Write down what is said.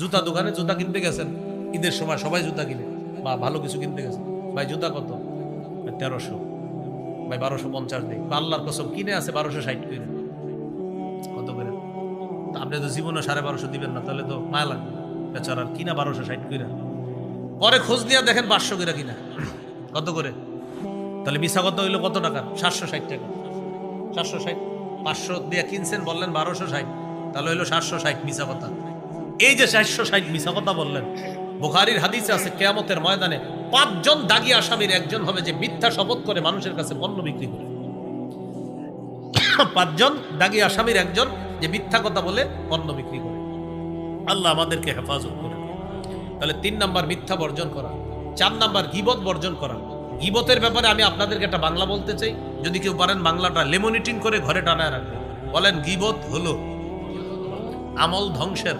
জুতা দোকানে জুতা কিনতে গেছেন, ঈদের সময় সবাই জুতা কিনে বা ভালো কিছু কিনতে গেছেন, ভাই জুতা কত? 1300। ভাই 1250 দিই। আল্লাহর কসম কিনে আছে 1260 করে। কত করে? তা আপনি তো জীবনে 1250 দিবেন না, তাহলে তো মায়া লাগবে বেচারার, কিনা 1260 করে। পরে খোঁজ দিয়া দেখেন 500 করে কিনা। কত করে? তাহলে মিশা কত হইলো কত টাকা? 760 টাকা। 760, 500 দিয়ে কিনছেন, বললেন 1260, তাহলে হইলো 760 মিশা কথা। এই যে 760 মিশা কথা বললেন, বুখারীর হাদিসে আছে কিয়ামতের ময়দানে 5 জন দাগী আসামির একজন হবে যে মিথ্যা শপথ করে মানুষের কাছে পণ্য বিক্রি করে। 5 জন দাগী আসামির একজন যে মিথ্যা কথা বলে পণ্য বিক্রি করে। আল্লাহ আমাদেরকে হেফাজত করে। তাহলে 3 নাম্বার মিথ্যা বর্জন করা। 4 নাম্বার গীবত বর্জন করা। গীবতের ব্যাপারে আমি আপনাদেরকে একটা বাংলা বলতে চাই, যদি কেউ পারেন বাংলাটা লেমনিটিং করে ঘরে টানায় রাখবেন। বলেন, গীবত হলো আমল ধ্বংসের